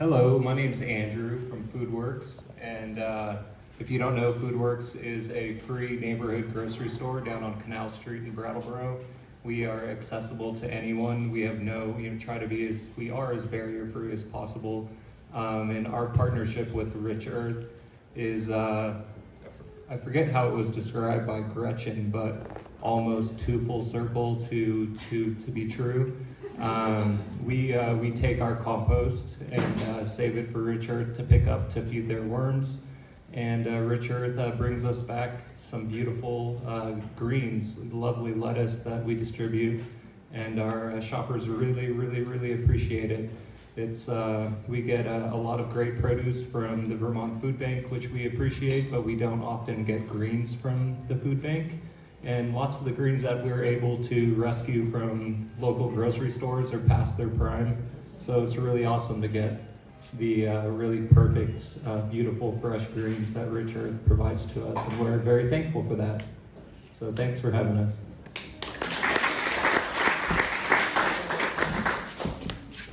Hello, my name is Andrew from FoodWorks, and if you don't know, FoodWorks is a free neighborhood grocery store down on Canal Street in Brattleboro. We are accessible to anyone. We have try to be we are as barrier-free as possible. And our partnership with Rich Earth is, I forget how it was described by Gretchen, but almost too full circle to be true. We take our compost and save it for Rich Earth to pick up to feed their worms. And Rich Earth brings us back some beautiful greens, lovely lettuce that we distribute, and our shoppers really appreciate it. We get a lot of great produce from the Vermont Food Bank, which we appreciate, but we don't often get greens from the food bank. And lots of the greens that we're able to rescue from local grocery stores are past their prime. So it's really awesome to get the really perfect, beautiful, fresh greens that Rich Earth provides to us. And we're very thankful for that. So thanks for having us.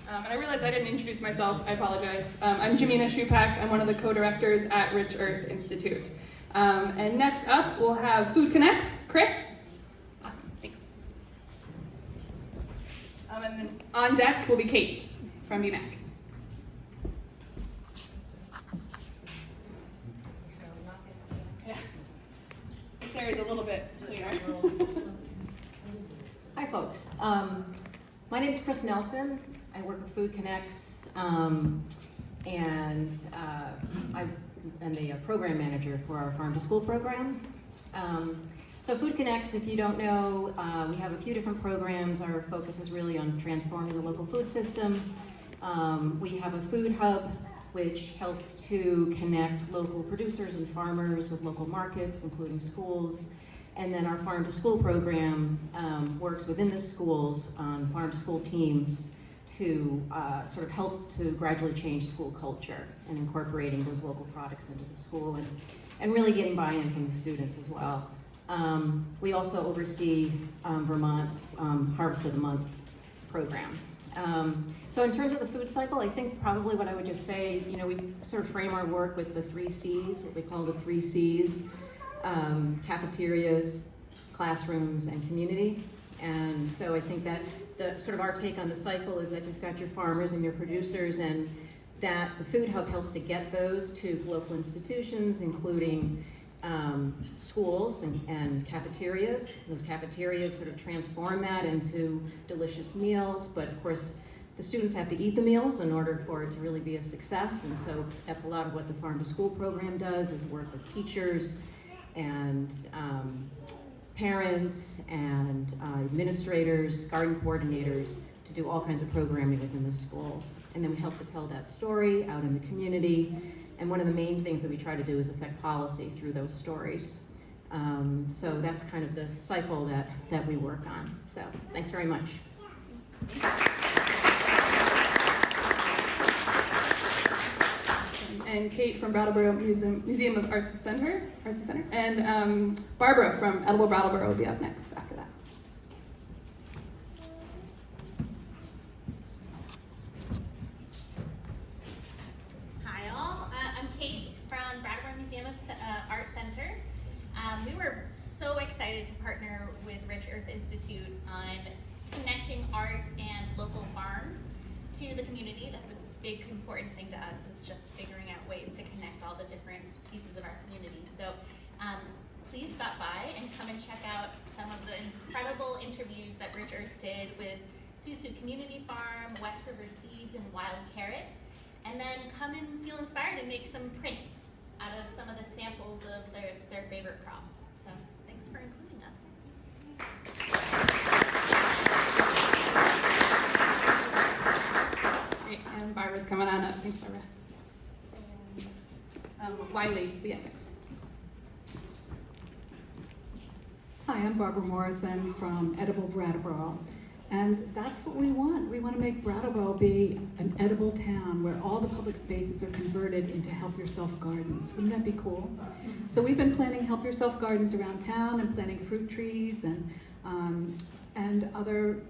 And I realized I didn't introduce myself. I apologize. I'm Jamina Shupak. I'm one of the co-directors at Rich Earth Institute. And next up, we'll have Food Connects, Chris. Awesome, thanks. And then on deck will be Kate from BMAC. Yeah. This area is a little bit clearer. Hi, folks. My name is Chris Nelson. I work with Food Connects, and I'm the program manager for our Farm to School program. So Food Connects, if you don't know, we have a few different programs. Our focus is really on transforming the local food system. We have a food hub, which helps to connect local producers and farmers with local markets, including schools. And then our Farm to School program works within the schools on farm to school teams to sort of help to gradually change school culture and incorporating those local products into the school and really getting buy-in from the students as well. We also oversee Vermont's Harvest of the Month program. So in terms of the food cycle, I think probably what I would just say, we sort of frame our work with the 3 C's, what we call the 3 C's, cafeterias, classrooms, and community. And so I think that the sort of our take on the cycle is that you've got your farmers and your producers, and that the food hub helps to get those to local institutions, including schools and cafeterias. Those cafeterias sort of transform that into delicious meals, but of course the students have to eat the meals in order for it to really be a success. And so that's a lot of what the Farm to School program does, is work with teachers and parents and administrators, garden coordinators, to do all kinds of programming within the schools. And then we help to tell that story out in the community. And one of the main things that we try to do is affect policy through those stories. So that's kind of the cycle that we work on. So thanks very much. And Kate from Brattleboro Museum of Art Center, and Barbara from Edible Brattleboro will be up next after that. Hi all, I'm Kate from Brattleboro Museum of Art Center. We were so excited to partner with Rich Earth Institute on connecting art and local farms to the community. That's a big important thing to us. It's just figuring out ways to connect all the different pieces of our community. So please stop by and come and check out some of the incredible interviews that Rich Earth did with SUSU Community Farm, West River Seeds, and Wild Carrot. And then come and feel inspired and make some prints out of some of the samples of their favorite crops. So thanks for including us. Great, and Barbara's coming on up. Thanks, Barbara. Wiley, the next. Hi, I'm Barbara Morrison from Edible Brattleboro, and that's what we want. We want to make Brattleboro be an edible town where all the public spaces are converted into help-yourself gardens. Wouldn't that be cool? So we've been planting help-yourself gardens around town and planting fruit trees and other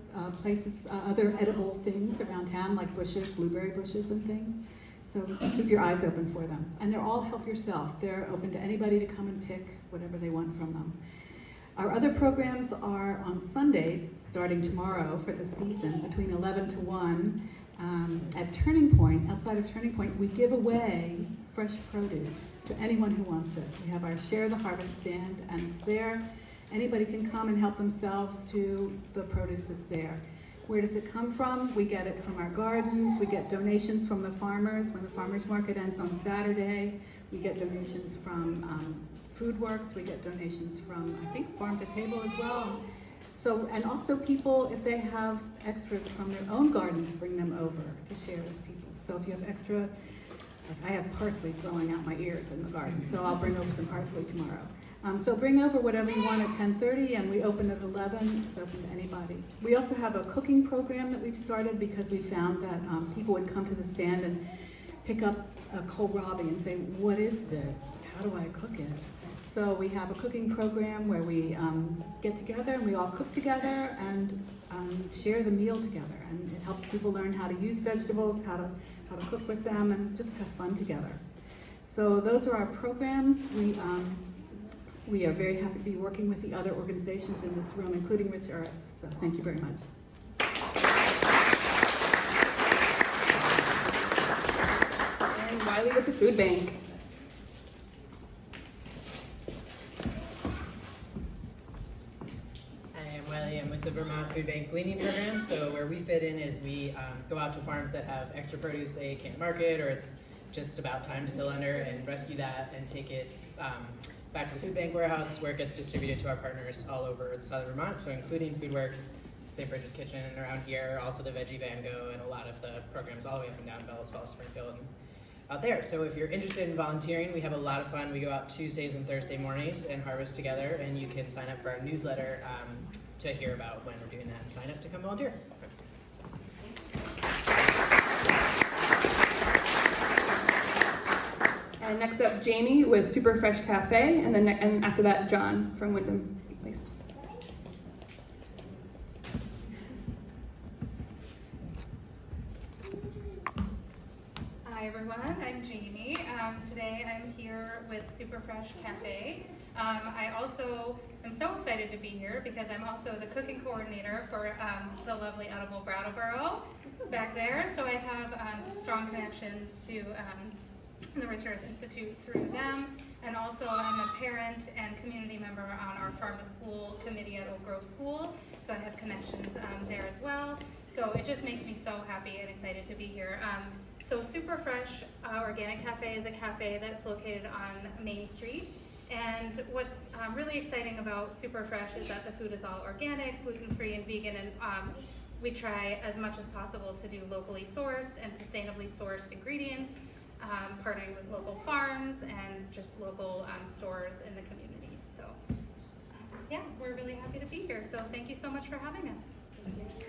places, other edible things around town, like bushes, blueberry bushes and things. So keep your eyes open for them. And they're all help yourself. They're open to anybody to come and pick whatever they want from them. Our other programs are on Sundays, starting tomorrow for the season, between 11 to 1. At Turning Point, outside of Turning Point, we give away fresh produce to anyone who wants it. We have our Share the Harvest stand, and it's there. Anybody can come and help themselves to the produce that's there. Where does it come from? We get it from our gardens. We get donations from the farmers. When the farmers market ends on Saturday, we get donations from FoodWorks. We get donations from, I think, Farm to Table as well. So, and also people, if they have extras from their own gardens, bring them over to share with people. So if you have extra, like I have parsley growing out my ears in the garden, so I'll bring over some parsley tomorrow. So bring over whatever you want at 10:30, and we open at 11. It's open to anybody. We also have a cooking program that we've started because we found that people would come to the stand and pick up a kohlrabi and say, what is this? How do I cook it? So we have a cooking program where we get together and we all cook together and share the meal together. And it helps people learn how to use vegetables, how to cook with them, and just have fun together. So those are our programs. We are very happy to be working with the other organizations in this room, including Rich Earth. So thank you very much. And Wiley with the food bank. I'm with the Vermont Food Bank Gleaning Program. So where we fit in is we go out to farms that have extra produce they can't market, or it's just about time to till under, and rescue that and take it back to the food bank warehouse where it gets distributed to our partners all over the southern Vermont, so including FoodWorks, St. Bridget's Kitchen and around here, also the Veggie Van Go, and a lot of the programs all the way up and down Bellows Falls, Springfield, and out there. So if you're interested in volunteering, we have a lot of fun. We go out Tuesdays and Thursday mornings and harvest together, and you can sign up for our newsletter to hear about when we're doing that and sign up to come volunteer. And next up, Jamie with Super Fresh Cafe, and then and after that, John from Wyndham Waste. Hi everyone, I'm Jamie. Today I'm here with Super Fresh Cafe. I also am so excited to be here because I'm also the cooking coordinator for the lovely Edible Brattleboro back there. So I have strong connections to the Rich Earth Institute through them. And also I'm a parent and community member on our Farm to School committee at Oak Grove School. So I have connections there as well. So it just makes me so happy and excited to be here. So Super Fresh Organic Cafe is a cafe that's located on Main Street. And what's really exciting about Super Fresh is that the food is all organic, gluten-free, and vegan, and we try as much as possible to do locally sourced and sustainably sourced ingredients, partnering with local farms and just local stores in the community. So yeah, we're really happy to be here. So thank you so much for having us. Thank you.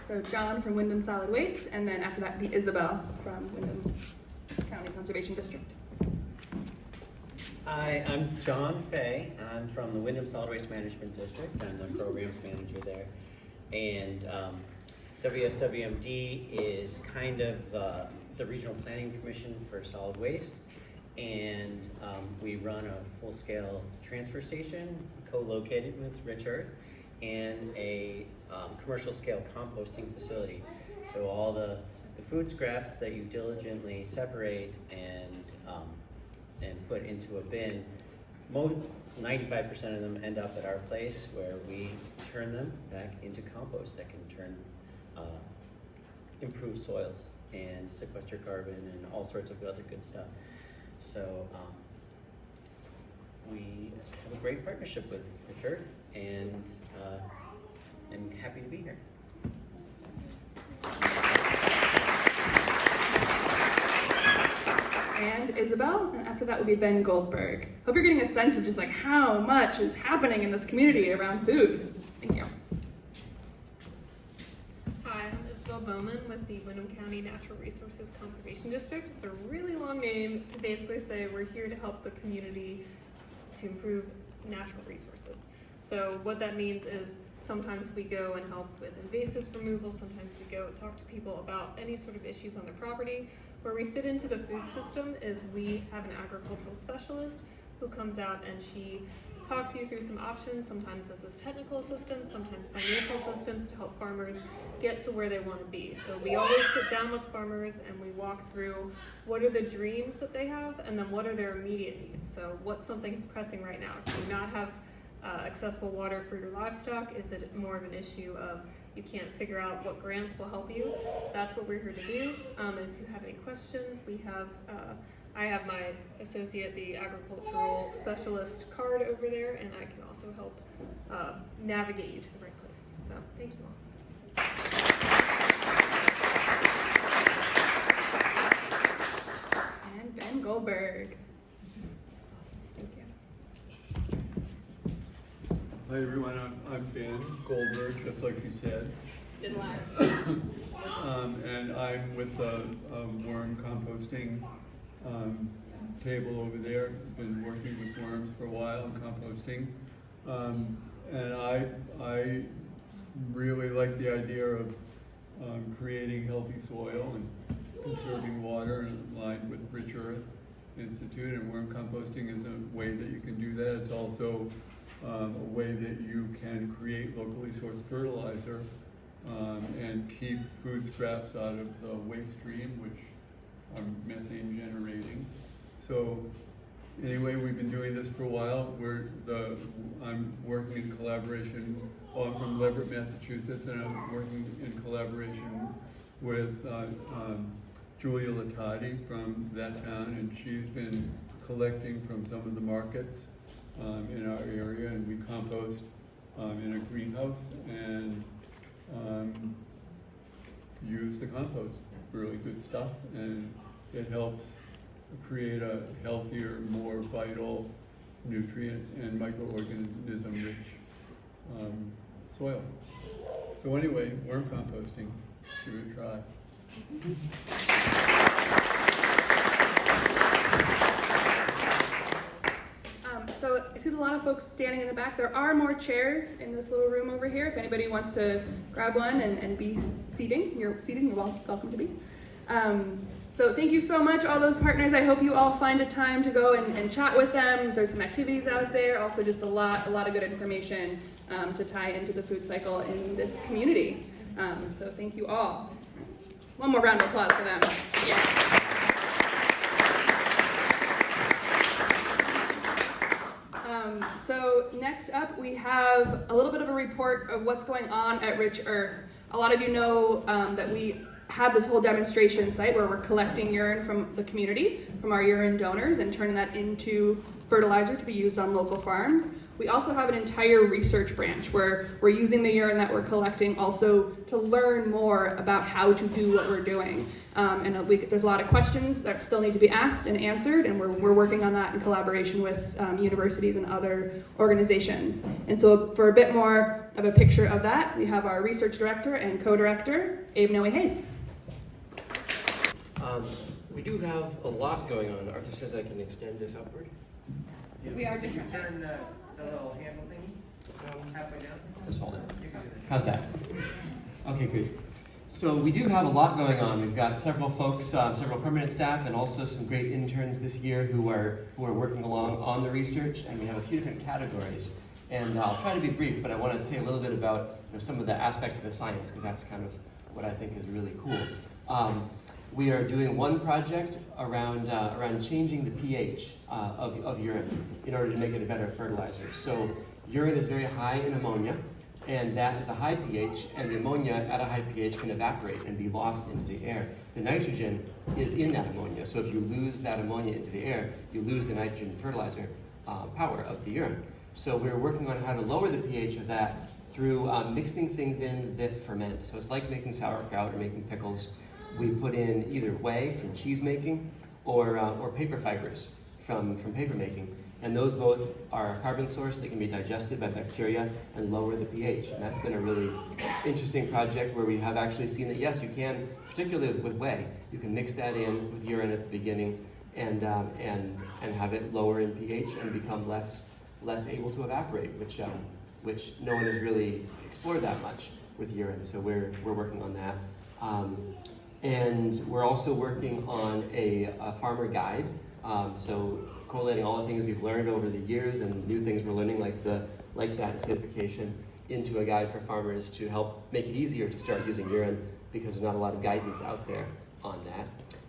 So John from Wyndham Solid Waste, and then after that, be Isabel from Wyndham County Conservation District. Hi, I'm John Fay. I'm from the Wyndham Solid Waste Management District. I'm the programs manager there. And WSWMD is kind of the Regional Planning Commission for Solid Waste. And we run a full-scale transfer station co-located with Rich Earth and a commercial-scale composting facility. So all the food scraps that you diligently separate and put into a bin, 95% of them end up at our place where we turn them back into compost that can turn improve soils and sequester carbon and all sorts of other good stuff. So we have a great partnership with Rich Earth, and I'm happy to be here. And Isabel, and after that will be Ben Goldberg. Hope you're getting a sense of just like how much is happening in this community around food. Thank you. Hi, I'm Isabel Bowman with the Wyndham County Natural Resources Conservation District. It's a really long name to basically say we're here to help the community to improve natural resources. So what that means is Sometimes we go and help with invasives removal. Sometimes we go talk to people about any sort of issues on their property. Where we fit into the food system is we have an agricultural specialist who comes out and she talks you through some options. Sometimes this is technical assistance, sometimes financial assistance to help farmers get to where they want to be. So we always sit down with farmers and we walk through what are the dreams that they have and then what are their immediate needs. So what's something pressing right now? Do you not have accessible water for your livestock? Is it more of an issue of you can't figure out what grants will help you? That's what we're here to do. And if you have any questions, we have, I have my associate, the agricultural specialist card over there, and I can also help navigate you to the right place. So thank you all. And Ben Goldberg. Thank you. Hi everyone, I'm Ben Goldberg, just like you said. Didn't lie. And I'm with the worm composting table over there. Been working with worms for a while and composting. And I really like the idea of creating healthy soil and conserving water in line with Rich Earth Institute, and worm composting is a way that you can do that. It's also a way that you can create locally sourced fertilizer and keep food scraps out of the waste stream, which are methane generating. So anyway, we've been doing this for a while. I'm working in collaboration. I'm from Leverett, Massachusetts, and I'm working in collaboration with Julia Latati from that town, and she's been collecting from some of the markets in our area, and we compost in a greenhouse and use the compost. Really good stuff, and it helps create a healthier, more vital, nutrient and microorganism rich soil. So anyway, worm composting, give it a try. So I see a lot of folks standing in the back. There are more chairs in this little room over here. If anybody wants to grab one and be seating, you're welcome to be. So thank you so much, all those partners. I hope you all find a time to go and chat with them. There's some activities out there. Also just a lot of good information to tie into the food cycle in this community. So thank you all. One more round of applause for them. Yeah. So next up, we have a little bit of a report of what's going on at Rich Earth. A lot of you know that we have this whole demonstration site where we're collecting urine from the community, from our urine donors, and turning that into fertilizer to be used on local farms. We also have an entire research branch where we're using the urine that we're collecting also to learn more about how to do what we're doing. There's a lot of questions that still need to be asked and answered, and we're working on that in collaboration with universities and other organizations. And so for a bit more of a picture of that, we have our research director and co-director, Noe-Hays. We do have a lot going on. Arthur says I can extend this upward. We are different. Turn the little handle thing halfway down. Just hold it. How's that? Okay, great. So we do have a lot going on. We've got several folks, several permanent staff, and also some great interns this year who are working along on the research. And we have a few different categories. And I'll try to be brief, but I want to say a little bit about some of the aspects of the science, because that's kind of what I think is really cool. We are doing one project around changing the pH of urine in order to make it a better fertilizer. So urine is very high in ammonia, and that is a high pH, and the ammonia at a high pH can evaporate and be lost into the air. The nitrogen is in that ammonia, so if you lose that ammonia into the air, you lose the nitrogen fertilizer power of the urine. So we're working on how to lower the pH of that through mixing things in that ferment. So it's like making sauerkraut or making pickles. We put in either whey from cheese making or paper fibers from paper making. And those both are a carbon source that can be digested by bacteria and lower the pH. And that's been a really interesting project where we have actually seen that, yes, you can, particularly with whey, you can mix that in with urine at the beginning and have it lower in pH and become less able to evaporate, which which no one has really explored that much with urine, so we're working on that. And we're also working on a farmer guide, so correlating all the things we've learned over the years and new things we're learning, like that acidification, into a guide for farmers to help make it easier to start using urine, because there's not a lot of guidance out there on that.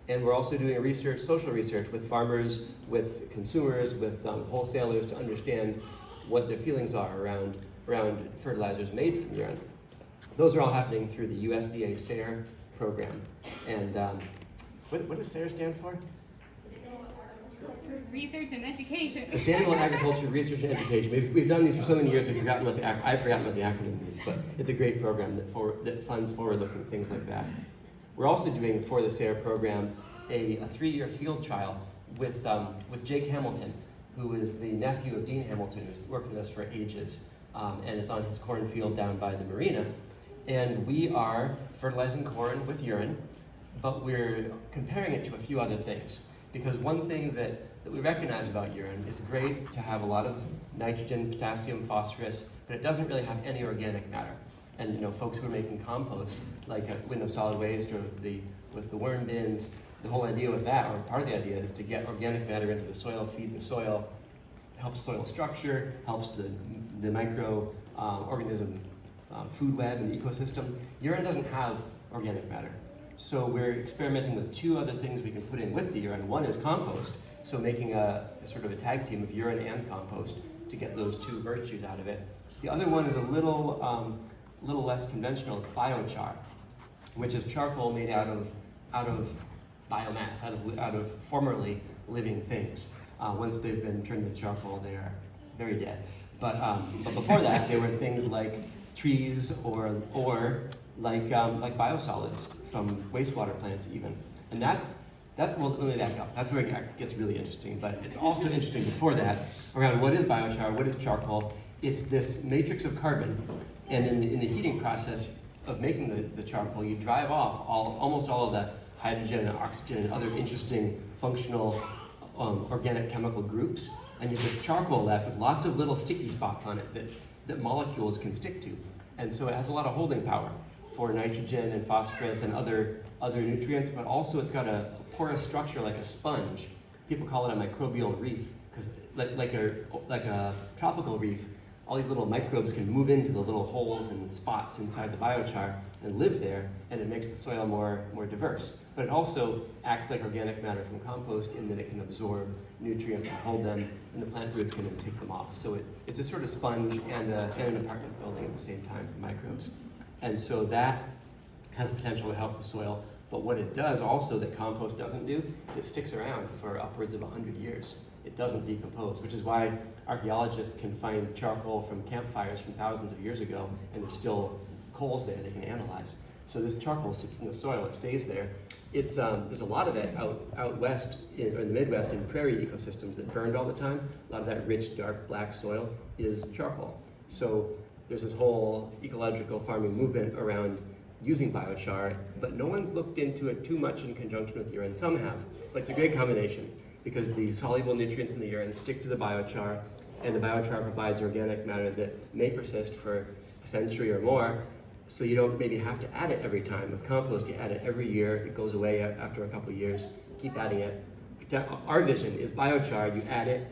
And we're also doing research, social research with farmers, with consumers, with wholesalers, to understand what their feelings are around fertilizers made from urine. Those are all happening through the USDA SARE program. And what does SARE stand for? Research and education. Sustainable Agriculture Research and Education. We've done these for so many years, I've forgotten what the acronym means, but it's a great program that funds forward-looking things like that. We're also doing, for the SARE program, a 3-year field trial with Jake Hamilton, who is the nephew of Dean Hamilton, who's worked with us for ages, and it's on his cornfield down by the marina. And we are fertilizing corn with urine, but we're comparing it to a few other things. Because one thing that we recognize about urine, it's great to have a lot of nitrogen, potassium, phosphorus, but it doesn't really have any organic matter. And folks who are making compost, like at Window Solid Waste or with the worm bins, the whole idea with that, or part of the idea, is to get organic matter into the soil, feed the soil, helps soil structure, helps the micro organism food web and ecosystem. Urine doesn't have organic matter. So we're experimenting with 2 other things we can put in with the urine. One is compost, so making a sort of a tag team of urine and compost to get those 2 virtues out of it. The other one is a little less conventional. It's biochar, which is charcoal made out of biomass, out of formerly living things. Once they've been turned into charcoal, they are very dead. But before that, they were things like trees or like biosolids from wastewater plants even. And that's well, let me back up. That's where it gets really interesting. But it's also interesting before that around what is biochar, what is charcoal. It's this matrix of carbon, and in the heating process of making the charcoal, you drive off almost all of the hydrogen and oxygen and other interesting functional organic chemical groups, and you have this charcoal left with lots of little sticky spots on it that molecules can stick to. And so it has a lot of holding power for nitrogen and phosphorus and other nutrients, but also it's got a porous structure like a sponge. People call it a microbial reef, because like a tropical reef, all these little microbes can move into the little holes and spots inside the biochar and live there, and it makes the soil more diverse. But it also acts like organic matter from compost in that it can absorb nutrients and hold them, and the plant roots can then take them off. So it's a sort of sponge and an apartment building at the same time for microbes. And so that has potential to help the soil. But what it does also that compost doesn't do is it sticks around for upwards of 100 years. It doesn't decompose, which is why archaeologists can find charcoal from campfires from thousands of years ago, and there's still coals there they can analyze. So this charcoal sits in the soil, it stays there. It's there's a lot of it out west, or in the Midwest, in prairie ecosystems that burned all the time. A lot of that rich, dark, black soil is charcoal. So there's this whole ecological farming movement around using biochar, but no one's looked into it too much in conjunction with urine. Some have, but it's a great combination because the soluble nutrients in the urine stick to the biochar, and the biochar provides organic matter that may persist for a century or more, so you don't maybe have to add it every time. With compost, you add it every year, it goes away after a couple of years, keep adding it. Our vision is biochar, you add it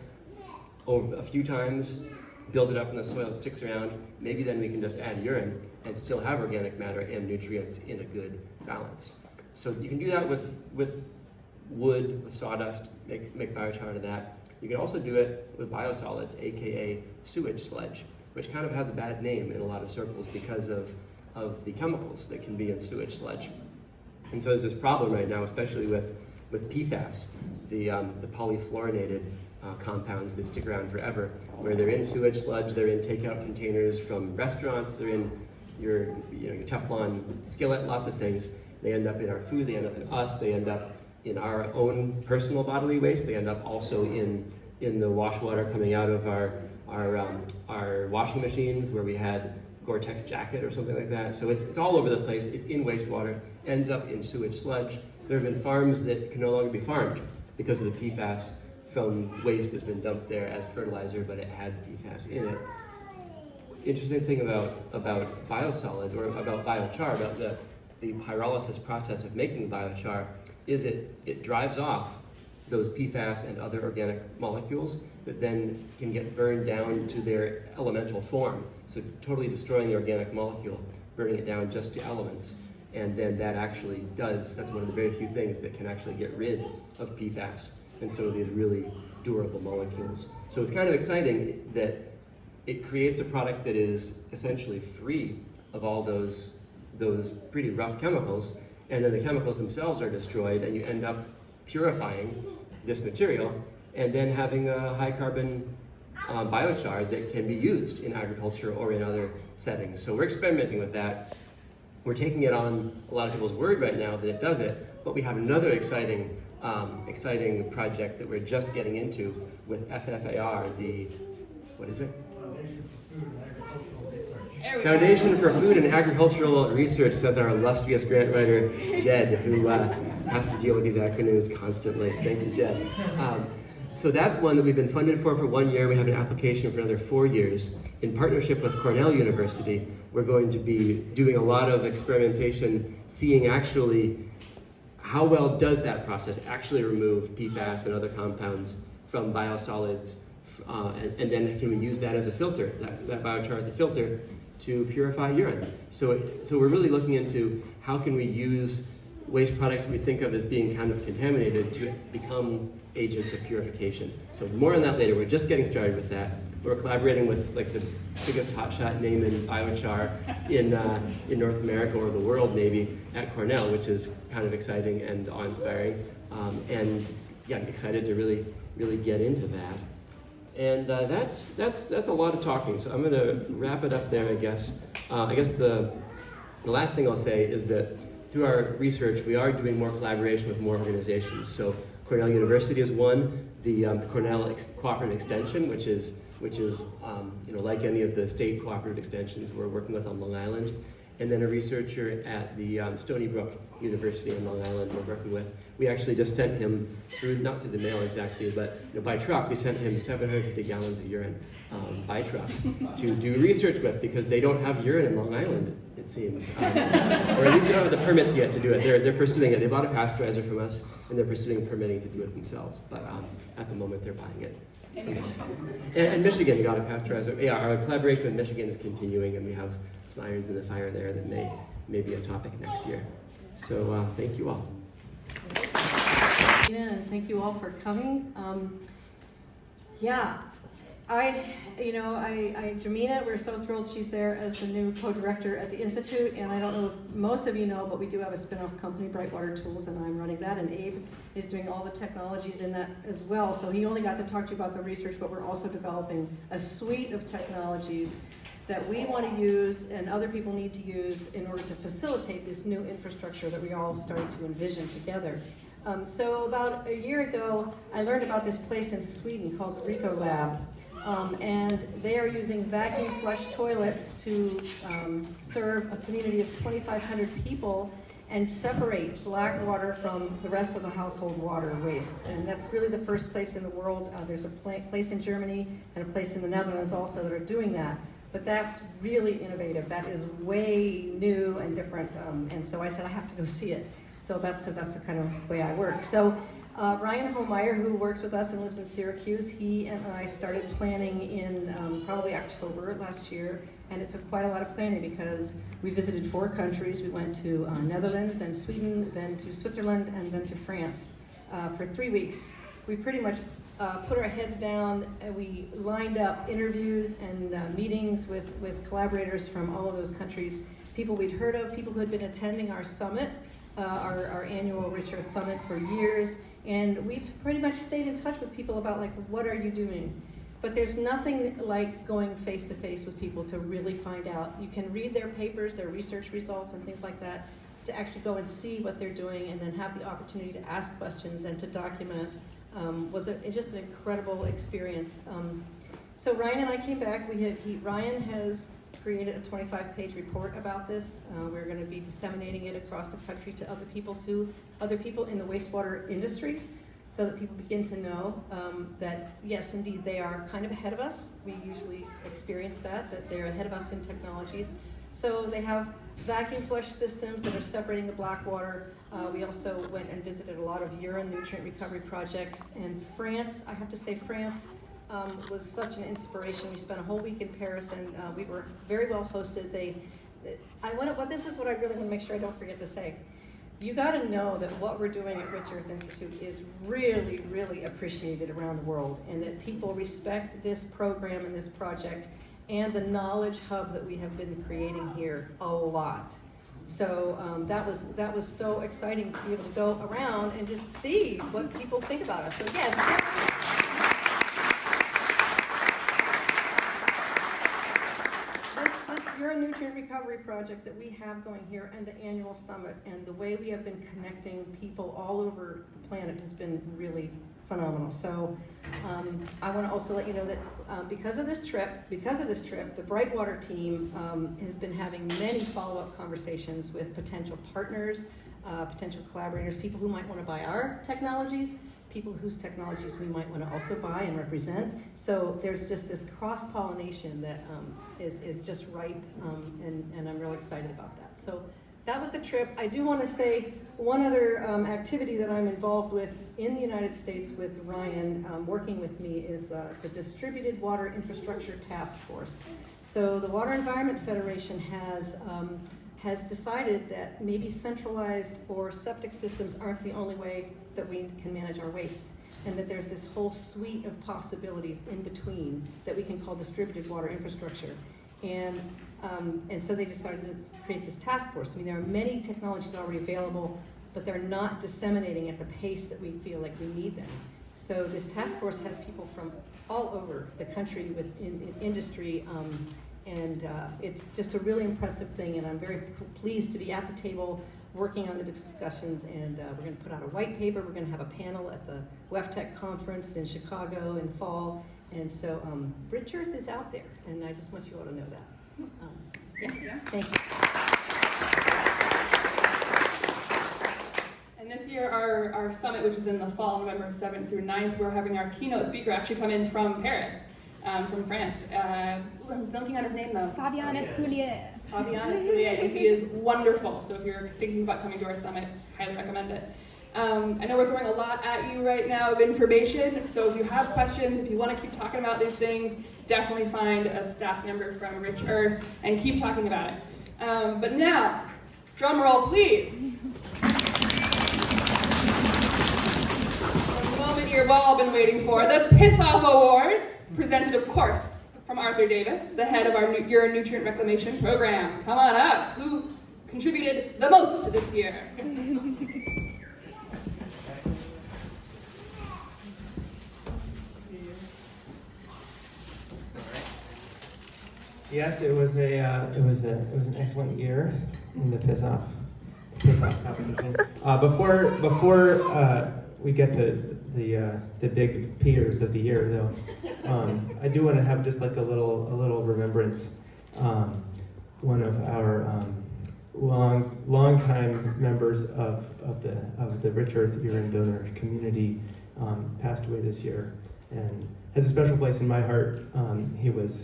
over a few times, build it up in the soil, it sticks around, maybe then we can just add urine and still have organic matter and nutrients in a good balance. So you can do that with wood, with sawdust, make biochar out of that. You can also do it with biosolids, aka sewage sludge, which kind of has a bad name in a lot of circles because of the chemicals that can be in sewage sludge. And so there's this problem right now, especially with PFAS, the polyfluorinated compounds that stick around forever, where they're in sewage sludge, they're in takeout containers from restaurants, they're in your Teflon skillet, lots of things. They end up in our food, they end up in us, they end up in our own personal bodily waste, they end up also in the wash water coming out of our washing machines where we had Gore-Tex jacket or something like that. So it's all over the place, it's in wastewater, ends up in sewage sludge. There have been farms that can no longer be farmed because of the PFAS from waste has been dumped there as fertilizer, but it had PFAS in it. interesting thing about biosolids, or about biochar, about the pyrolysis process of making biochar, is it drives off those PFAS and other organic molecules that then can get burned down to their elemental form. So totally destroying the organic molecule, burning it down just to elements. And then that actually that's one of the very few things that can actually get rid of PFAS and some of these really durable molecules. So it's kind of exciting that it creates a product that is essentially free of all those pretty rough chemicals, and then the chemicals themselves are destroyed, and you end up purifying this material and then having a high carbon biochar that can be used in agriculture or in other settings. So we're experimenting with that. We're taking it on a lot of people's word right now that it does it, but we have another exciting project that we're just getting into with FFAR, what is it? Foundation for Food and Agricultural Research, says our illustrious grant writer, Jed, who has to deal with these acronyms constantly. Thank you, Jed. So that's one that we've been funded for 1 year. We have an application for another 4 years. In partnership with Cornell University, we're going to be doing a lot of experimentation, seeing actually how well does that process actually remove PFAS and other compounds from biosolids, and then can we use that as a filter, that biochar as a filter to purify urine. So we're really looking into how can we use waste products we think of as being kind of contaminated to become agents of purification. So more on that later. We're just getting started with that. We're collaborating with like the biggest hotshot name in biochar in North America or the world maybe at Cornell, which is kind of exciting and awe-inspiring. And yeah, I'm excited to really get into that. And that's a lot of talking. So I'm going to wrap it up there, I guess. I guess the last thing I'll say is that through our research, we are doing more collaboration with more organizations. So Cornell University is one, the Cornell Cooperative Extension, which is like any of the state cooperative extensions we're working with on Long Island, and then a researcher at the Stony Brook University in Long Island we're working with. We actually just sent him not through the mail exactly, but by truck, we sent him 750 gallons of urine by truck to do research with, because they don't have urine in Long Island, it seems. Or at least they don't have the permits yet to do it. They're pursuing it. They bought a pasteurizer from us, and they're pursuing permitting to do it themselves. But at the moment, they're buying it. And Michigan got a pasteurizer. Yeah, our collaboration with Michigan is continuing, and we have some irons in the fire there that may be a topic next year. So thank you all. And thank you all for coming. Jamina, we're so thrilled she's there as the new co-director at the Institute, and I don't know if most of you know, but we do have a spin-off company, Brightwater Tools, and I'm running that, and Abe is doing all the technologies in that as well. So he only got to talk to you about the research, but we're also developing a suite of technologies that we want to use and other people need to use in order to facilitate this new infrastructure that we all started to envision together. So about a year ago, I learned about this place in Sweden called the Rico Lab. And they are using vacuum flush toilets to serve a community of 2,500 people and separate black water from the rest of the household water wastes. And that's really the first place in the world. There's a place in Germany and a place in the Netherlands also that are doing that. But that's really innovative. That is way new and different. And so I said, I have to go see it. So that's because that's the kind of way I work. So Ryan Holmeyer, who works with us and lives in Syracuse, he and I started planning in probably October last year, and it took quite a lot of planning because we visited 4 countries. We went to Netherlands, then Sweden, then to Switzerland, and then to France for 3 weeks. We pretty much put our heads down, and we lined up interviews and meetings with collaborators from all of those countries, people we'd heard of, people who had been attending our summit, our annual Rich Earth Summit for years. And we've pretty much stayed in touch with people about what are you doing? But there's nothing like going face to face with people to really find out. You can read their papers, their research results and things like that, to actually go and see what they're doing and then have the opportunity to ask questions and to document was just an incredible experience. So Ryan and I came back. Ryan has created a 25-page report about this. We're going to be disseminating it across the country to other people in the wastewater industry so that people begin to know that, yes, indeed, they are kind of ahead of us. We usually experience that they're ahead of us in technologies. So they have vacuum flush systems that are separating the black water. We also went and visited a lot of urine nutrient recovery projects. And France, I have to say, France was such an inspiration. We spent a whole week in Paris, and we were very well hosted. This is what I really want to make sure I don't forget to say. You got to know that what we're doing at Rich Earth Institute is really, really appreciated around the world, and that people respect this program and this project and the knowledge hub that we have been creating here a lot. So that was so exciting to be able to go around and just see what people think about us. So yes. Urine nutrient recovery project that we have going here and the annual summit and the way we have been connecting people all over the planet has been really phenomenal. So I want to also let you know that because of this trip, the Brightwater team has been having many follow-up conversations with potential partners, potential collaborators, people who might want to buy our technologies, people whose technologies we might want to also buy and represent. So there's just this cross-pollination that is just ripe, and I'm real excited about that. So that was the trip. I do want to say one other activity that I'm involved with in the United States with Ryan working with me is the Distributed Water Infrastructure Task Force. So the Water Environment Federation has decided that maybe centralized or septic systems aren't the only way that we can manage our waste, and that there's this whole suite of possibilities in between that we can call distributed water infrastructure. And so they decided to create this task force. I mean, there are many technologies already available, but they're not disseminating at the pace that we feel like we need them. So this task force has people from all over the country in industry, and it's just a really impressive thing, and I'm very pleased to be at the table working on the discussions, and we're going to put out a white paper. We're going to have a panel at the WEFTech conference in Chicago in fall, and so Rich Earth is out there, and I just want you all to know that. Yeah, thank you. And this year, our summit, which is in the fall, November 7th through 9th, we're having our keynote speaker actually come in from Paris, from France. I'm blanking on his name though. Fabien Escoulier. Fabien Escoulier, and he is wonderful. So if you're thinking about coming to our summit, highly recommend it. I know we're throwing a lot at you right now of information, so if you have questions, if you want to keep talking about these things, definitely find a staff member from Rich Earth and keep talking about it. But now, drum roll please. The moment you've all been waiting for, the Piss Off Awards, presented of course from Arthur Davis, the head of our urine nutrient reclamation program. Come on up. Who contributed the most this year? Yes, it was an excellent year in the piss off competition. Before we get to the big peers of the year, though, I do want to have just like a little remembrance. One of our long-time members of the Rich Earth urine donor community passed away this year, and has a special place in my heart. He was,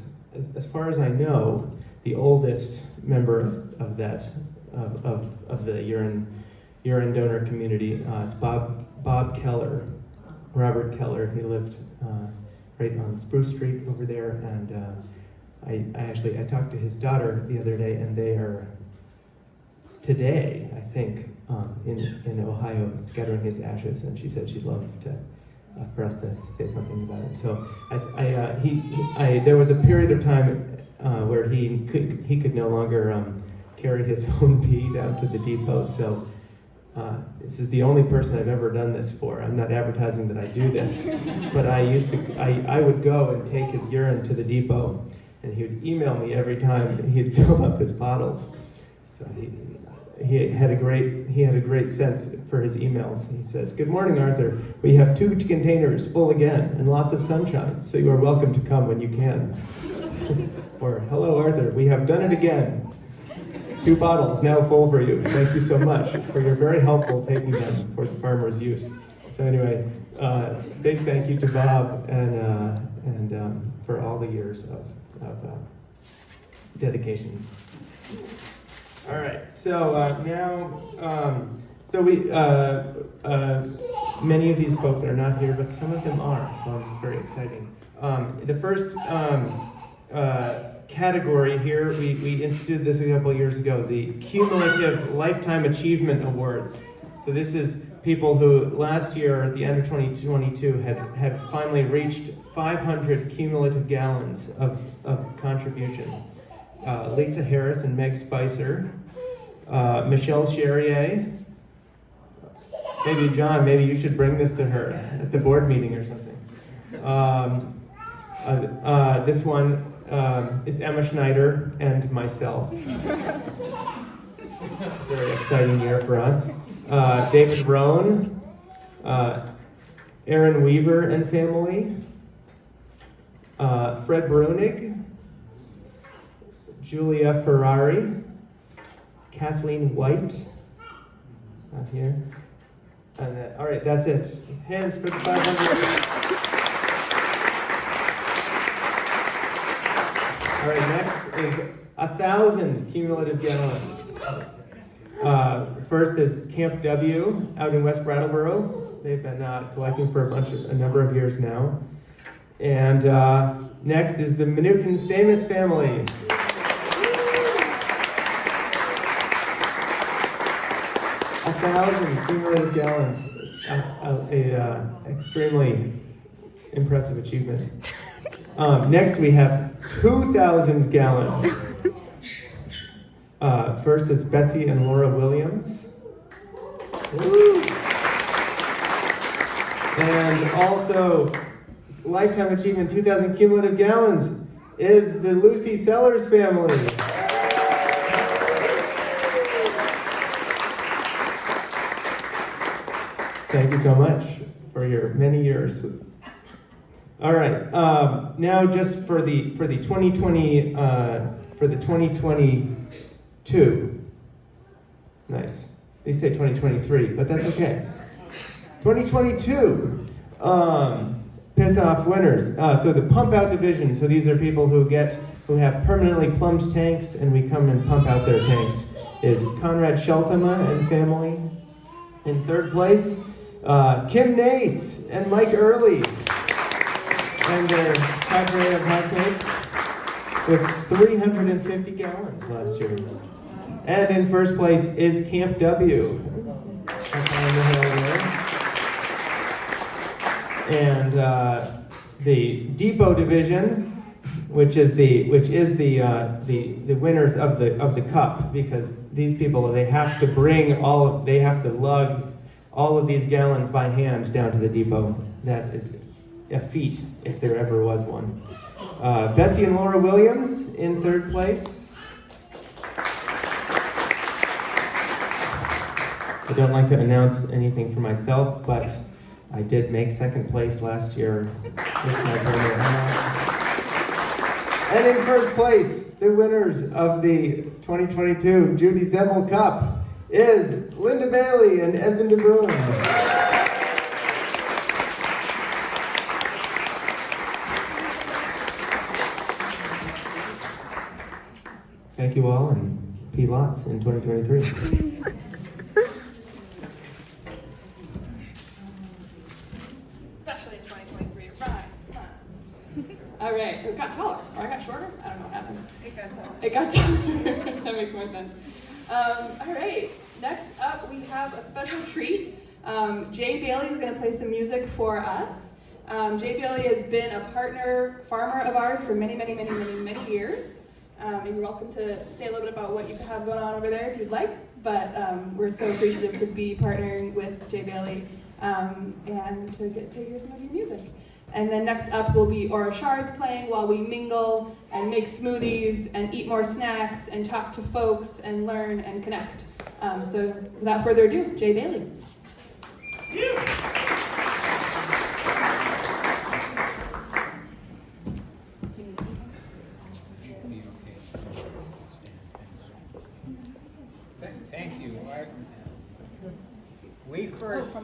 as far as I know, the oldest member of the urine donor community. It's Bob Keller, Robert Keller. He lived right on Spruce Street over there, and I talked to his daughter the other day, and they are today, I think, in Ohio, scattering his ashes, and she said she'd love for us to say something about it. So there was a period of time where he could no longer carry his own pee down to the depot. So this is the only person I've ever done this for. I'm not advertising that I do this, but I would go and take his urine to the depot, and he would email me every time he'd filled up his bottles. So he had a great sense for his emails. He says, "Good morning, Arthur. We have 2 containers full again and lots of sunshine, so you are welcome to come when you can." Or, "Hello, Arthur. We have done it again. 2 bottles now full for you. Thank you so much for your very helpful taking them for the farmer's use." So anyway, big thank you to Bob and for all the years of dedication. All right, so now, so we, many of these folks are not here, but some of them are, so it's very exciting. The first category here, we instituted this a couple of years ago, the Cumulative Lifetime Achievement Awards. So this is people who last year, at the end of 2022, had finally reached 500 cumulative gallons of contribution. Lisa Harris and Meg Spicer, Michelle Charrier. Maybe John, maybe you should bring this to her at the board meeting or something. This one is Emma Schneider and myself. Very exciting year for us. David Rohn, Aaron Weaver and family, Fred Brunig, Julia Ferrari, Kathleen White, not here. And all right, that's it. Hands for the 500. All right, next is 1,000 cumulative gallons. First is Camp W out in West Brattleboro. They've been collecting for a number of years now. And next is the Manukin Stamus family. 1,000 cumulative gallons. Extremely impressive achievement. Next we have 2,000 gallons. First is Betsy and Laura Williams. Woo! And also, Lifetime Achievement 2,000 cumulative gallons is the Lucy Sellers family. Thank you so much for your many years. All right, now just for the 2022. Nice. They say 2023, but that's okay. 2022. Piss off winners. So the pump out division. So these are people who have permanently plumbed tanks, and we come and pump out their tanks. Is Conrad Sheltema and family. In third place, Kim Nace and Mike Early and their cadre of housemates with 350 gallons last year. And in first place is Camp W. And the depot division, which is the winners of the cup, because these people, they have to lug all of these gallons by hand down to the depot. That is a feat, if there ever was one. Betsy and Laura Williams in third place. I don't like to announce anything for myself, but I did make second place last year with my brother. And in first place, the winners of the 2022 Judy Zemmel Cup is Linda Bailey and Edmund De Bruin. Thank you all, and P. Lots in 2023. All right, it got taller, or I got shorter? I don't know what happened. It got taller. That makes more sense. All right, next up we have a special treat. Jay Bailey is going to play some music for us. Jay Bailey has been a partner farmer of ours for many years. And you're welcome to say a little bit about what you have going on over there if you'd like, but we're so appreciative to be partnering with Jay Bailey and to get to hear some of your music. And then next up will be Aura Shards playing while we mingle and make smoothies and eat more snacks and talk to folks and learn and connect. So without further ado, Jay Bailey. We first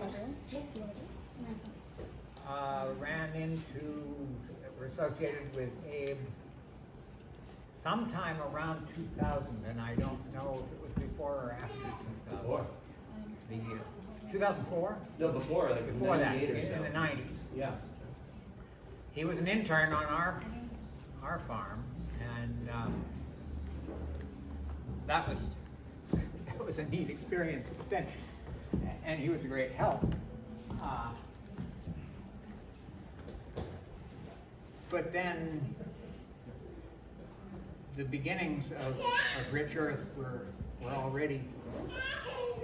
were associated with Abe sometime around 2000, and I don't know if it was before or after 2000. Before. The year. 2004? No, before, like Before that, 98 or so. in the 90s. Yeah. He was an intern on our farm, and that was a neat experience. But then, and he was a great help. But then the beginnings of Rich Earth were already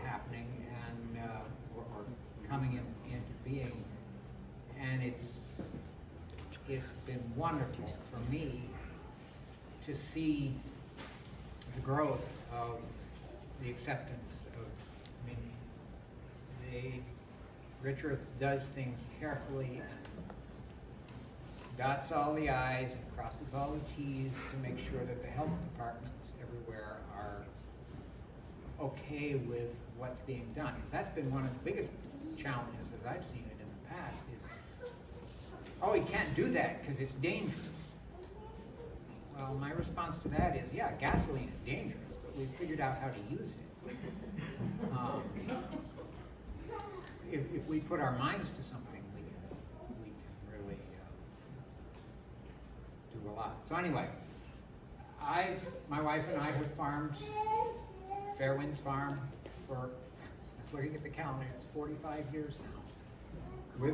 happening and or coming into being, and it's been wonderful for me to see the growth of the acceptance of. I mean, Rich Earth does things carefully and dots all the I's and crosses all the T's to make sure that the health departments everywhere are okay with what's being done. Because that's been one of the biggest challenges as I've seen it in the past is, oh, you can't do that because it's dangerous. Well, my response to that is, yeah, gasoline is dangerous, but we've figured out how to use it. If we put our minds to something, we can really do a lot. So anyway, my wife and I have farmed Fairwinds Farm for, I was looking at the calendar, it's 45 years now.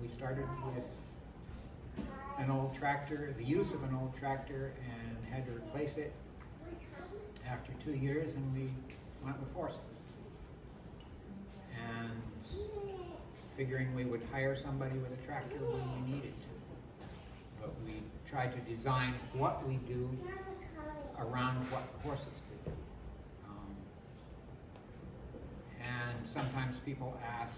We started with an old tractor, the use of an old tractor, and had to replace it after 2 years, and we went with horses. And figuring we would hire somebody with a tractor when we needed to. But we tried to design what we do around what the horses do. And sometimes people ask,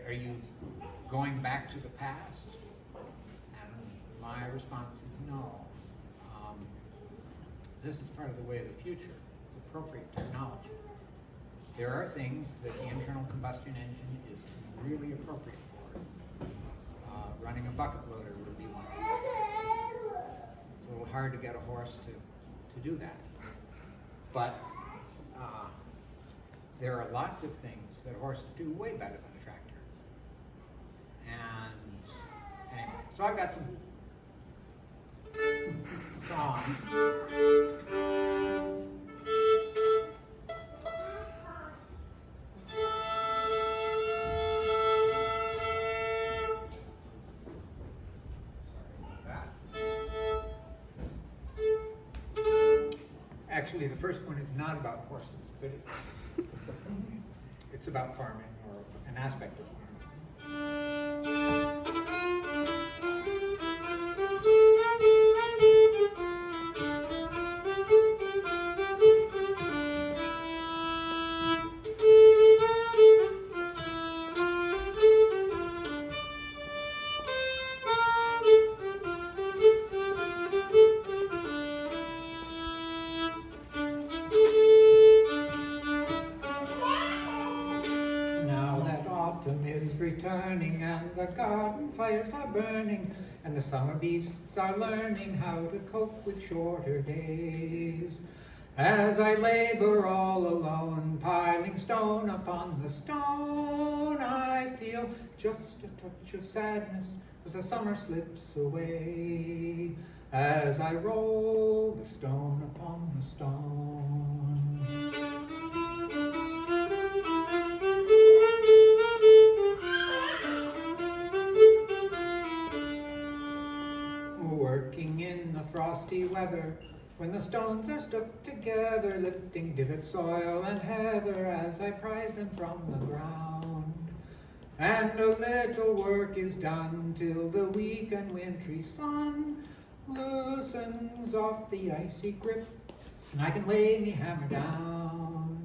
are you going back to the past? And my response is no. This is part of the way of the future. It's appropriate technology. There are things that the internal combustion engine is really appropriate for. Running a bucket loader would be one of them. It's a little hard to get a horse to do that. But there are lots of things that horses do way better than a tractor. And anyway, so I've got some songs. Actually, the first one is not about horses, but it's about farming, or an aspect of returning, and the garden fires are burning, and the summer beasts are learning how to cope with shorter days. As I labor all alone, piling stone upon the stone, I feel just a touch of sadness as the summer slips away. As I roll the stone upon the stone. Working in the frosty weather, when the stones are stuck together, lifting divot soil and heather as I prise them from the ground. And a little work is done till the weak and wintry sun loosens off the icy grip, and I can lay me hammer down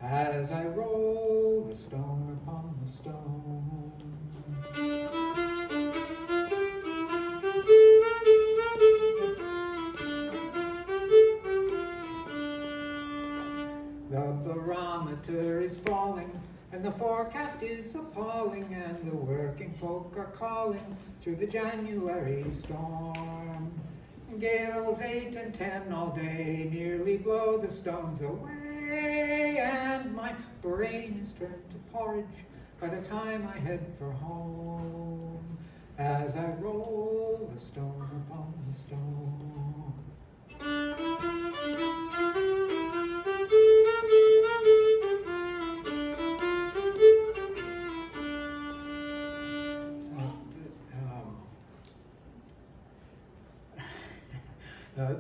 as I roll the stone upon the stone. The barometer is falling, And the forecast is appalling, and the working folk are calling through the January storm. Gales 8 and 10 all day nearly blow the stones away, and my brain is turned to porridge by the time I head for home, as I roll the stone upon the stone.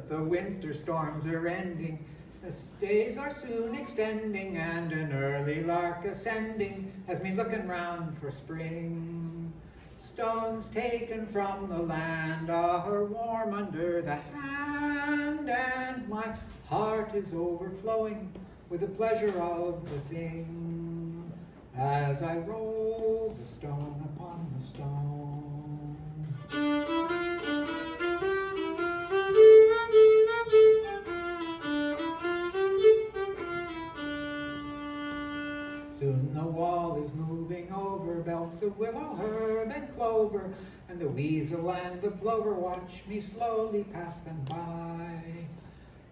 The winter storms are ending, the days are soon extending, and an early lark ascending has me looking round for spring. Stones taken from the land are warm under the hand, and my heart is overflowing with the pleasure of the thing, as I roll the stone upon the stone. Soon the wall is moving over belts of willow, herb, and clover, and the weasel and the plover watch me slowly pass them by.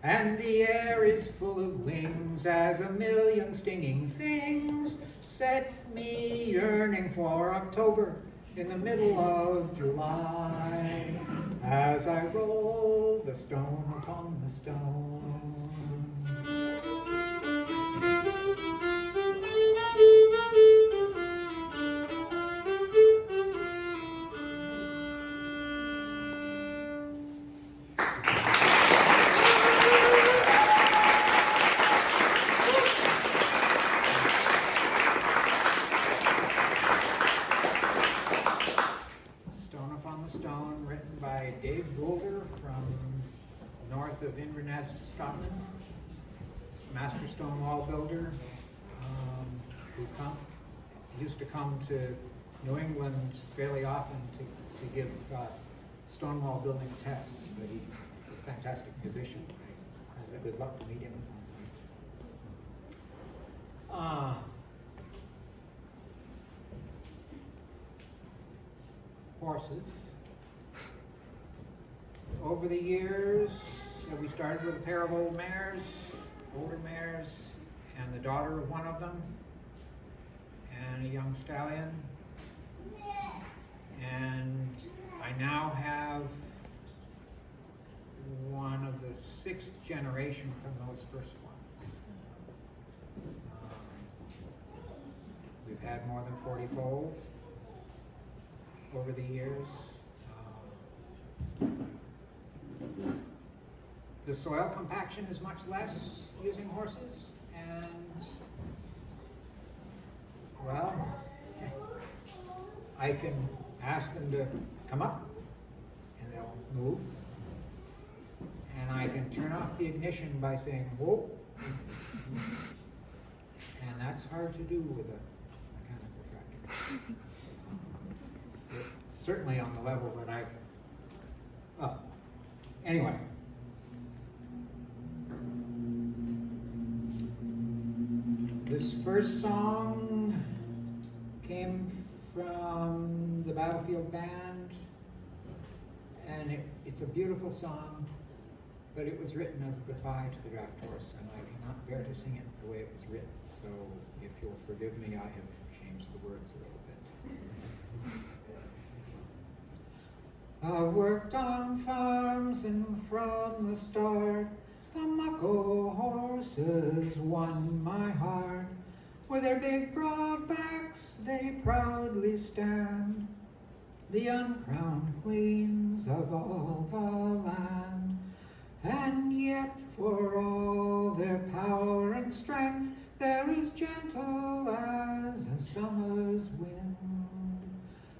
And the air is full of wings as a million stinging things set me yearning for October in the middle of July, as I roll the stone upon the stone. Of Inverness, Scotland, master stone wall builder, who used to come to New England fairly often to give stone wall building tests, but he's a fantastic musician. I had good luck to meet him. Horses. Over the years, we started with a pair of old mares, older mares, and the daughter of one of them, and a young stallion. And I now have one of the 6th generation from those first ones. We've had more than 40 foals over the years. The soil compaction is much less using horses, and well, I can ask them to come up and they'll move, and I can turn off the ignition by saying whoa, and that's hard to do with a mechanical tractor. Certainly on the level that anyway. This first song came from the Battlefield Band, and it's a beautiful song, but it was written as a goodbye to the draft horse, and I cannot bear to sing it the way it was written, so if you'll forgive me, I have changed the words a little bit. I've worked on farms, and from the start the muckle horses won my heart. With their big broad backs they proudly stand, the uncrowned queens of all the land. And yet for all their power and strength, they're as gentle as a summer's wind.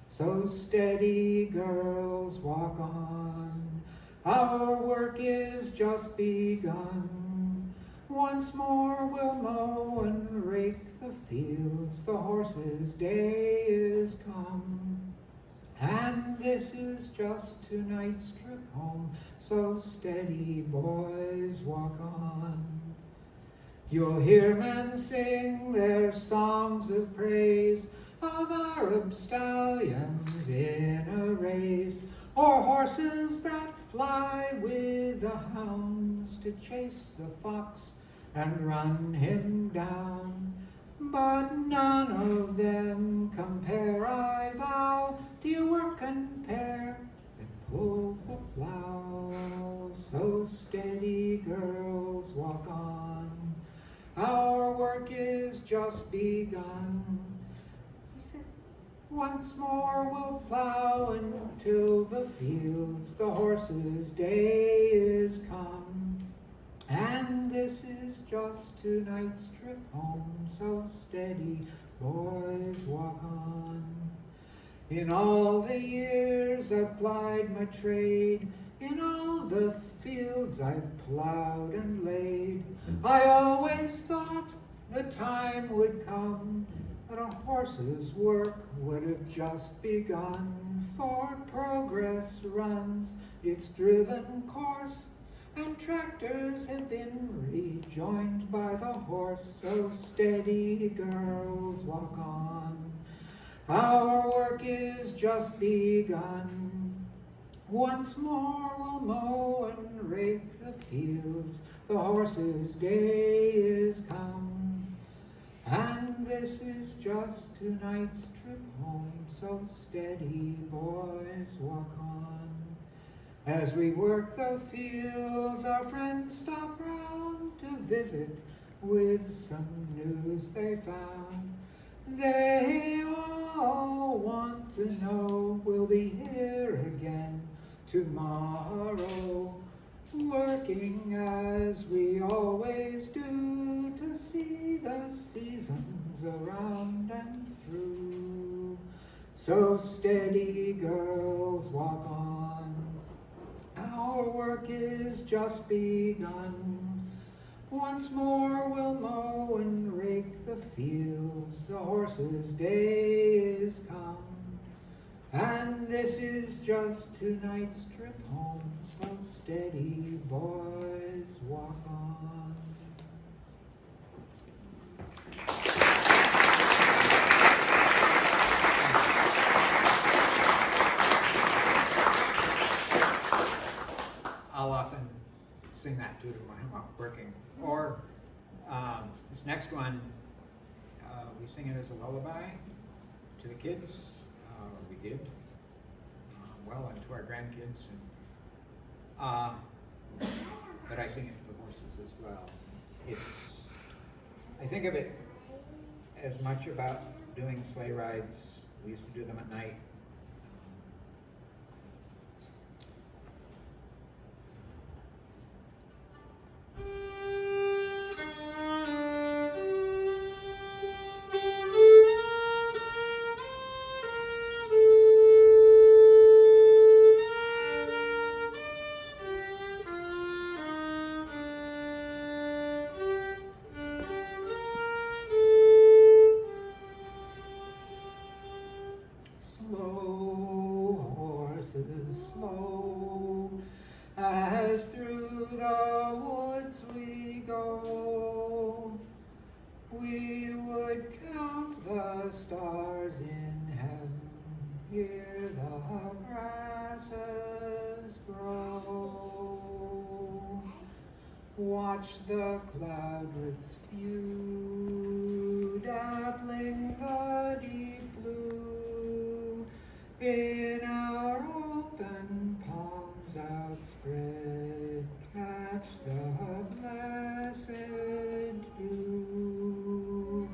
So steady, girls, walk on, our work is just begun. Once more we'll mow and rake the fields, the horses' day is come. And this is just tonight's trip home, so steady, boys, walk on. You'll hear men sing their songs of praise of Arab stallions in a race, or horses that fly with the hounds to chase the fox and run him down. But none of them compare, I vow, to your working pair that pulls a plow. So steady, girls, walk on. Our work is just begun. Once more we'll plow until the fields the horses' day is come. And this is just tonight's trip home, so steady, boys, walk on. In all the years I've plied my trade, in all the fields I've plowed and laid, I always thought the time would come when a horse's work would have just begun. For progress runs its driven course, and tractors have been rejoined by the horse. So steady, girls, walk on. Our work is just begun. Once more we'll mow and rake the fields. The horse's day is come. And this is just tonight's trip home. So steady, boys, walk on. As we work the fields, our friends stop round to visit with some news they found. They all want to know we'll be here again tomorrow, working as we always do to see the seasons around and through. So steady, girls, walk on. Our work is just begun. Once more we'll mow and rake the fields. The horse's day is come. And this is just tonight's trip home. So steady, boys, walk on. I'll often sing that too when I'm out working. Or this next one, we sing it as a lullaby to the kids. We did well, and to our grandkids. And, but I sing it to the horses as well. I think of it as much about doing sleigh rides. We used to do them at night. Slow, as through the woods we go, we would count the stars in heaven, hear the grasses grow, watch the cloudlets few, dappling the deep blue, in our open palms outspread, catch the blessed dew.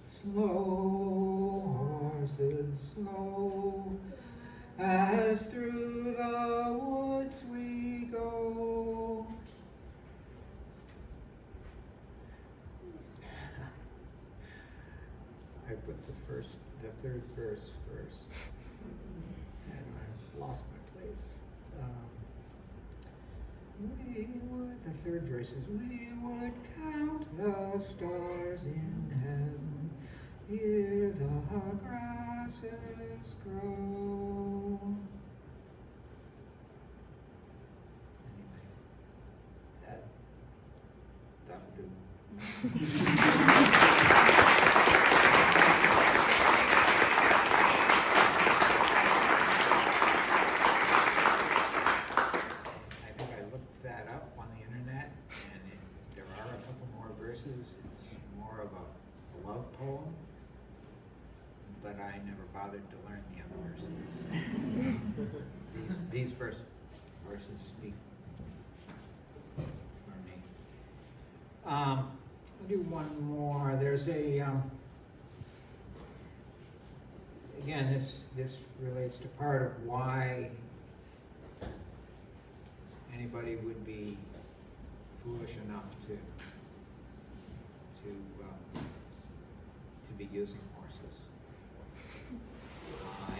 Slow, horses, slow, as through the woods we go. I put the third verse first. And lost my place. The third verse is, we would count the stars in heaven, hear the grasses grow. Anyway, that would do. I think I looked that up on the internet, and there are a couple more verses. It's more of a love poem, but I never bothered to learn the other verses. These verses speak for me. I'll do one more. There's a again, this relates to part of why anybody would be foolish enough to be using horses.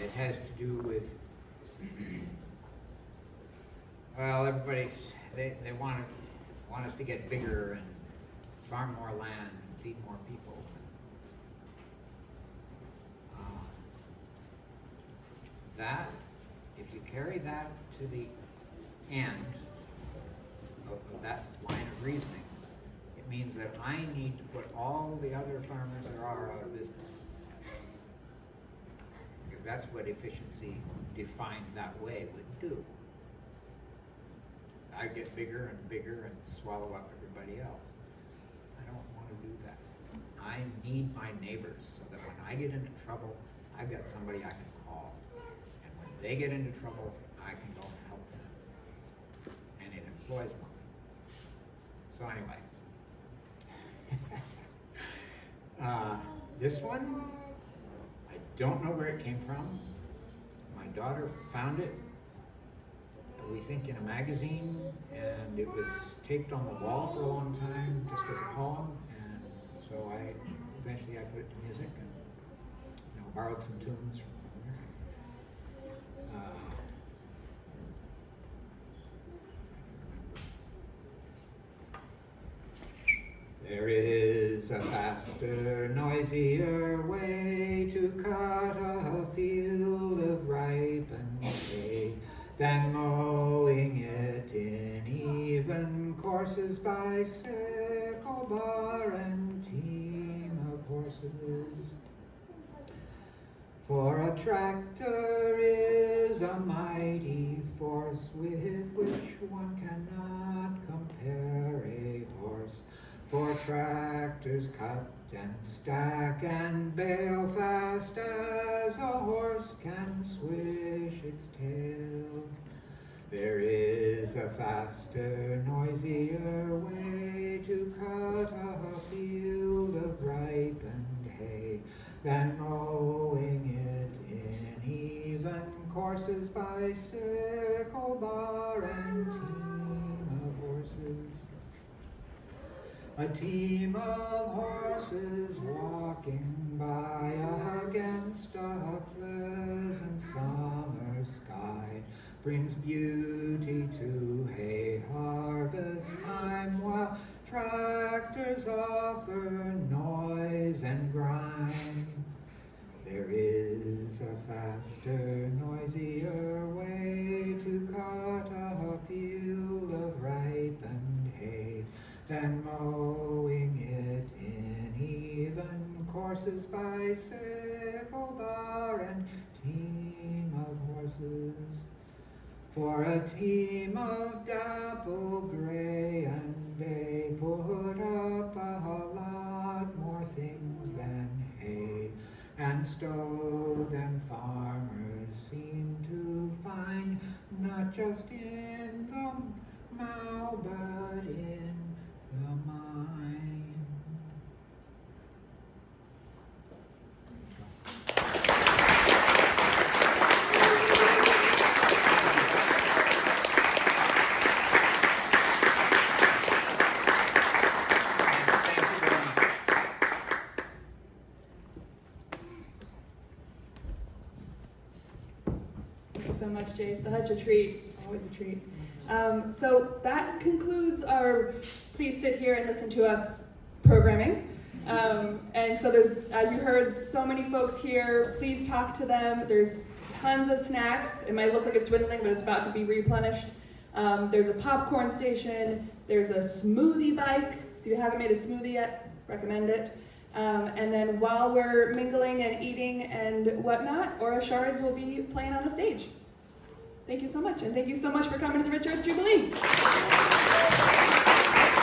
It has to do with, well, they want us to get bigger and farm more land and feed more people. That, if you carry that to the end of that line of reasoning, it means that I need to put all the other farmers there are out of business. Because that's what efficiency defined that way would do. I get bigger and bigger and swallow up everybody else. I don't want to do that. I need my neighbors so that when I get into trouble, I've got somebody I can call. And when they get into trouble, I can go and help them. And it employs more. So anyway, this one, I don't know where it came from. My daughter found it, we think, in a magazine, and it was taped on the wall for a long time, just as a poem, and so eventually I put it to music and borrowed some tunes from there is a faster, noisier way to cut a field of ripened hay than mowing it in even courses by sickle bar and team of horses. For a tractor is a mighty force with which one cannot compare a horse. For tractors cut and stack and bale fast as a horse can swish its tail. There is a faster, noisier way to cut a field of ripened hay than mowing it in even courses by sickle bar and team of horses. A team of horses walking by against a pleasant summer sky brings beauty to hay harvest time, while tractors offer noise and grime. There is a faster, noisier way to cut a field of ripened hay than mowing it in even courses by sickle bar and team of horses. For a team of dapple gray and bay put up a lot more things than hay, and stow them farmers seem to find, not just in the mow but in the mind. Thanks so much, Jace. a treat, always a treat. So that concludes our Please Sit Here and Listen to Us programming. And so there's, as you heard, so many folks here. Please talk to them. There's tons of snacks. It might look like it's dwindling, but it's about to be replenished. There's a popcorn station. There's a smoothie bike. So if you haven't made a smoothie yet, recommend it. And then while we're mingling and eating and whatnot, Aura Shards will be playing on the stage. Thank you so much, and thank you so much for coming to the Rich Earth Jubilee.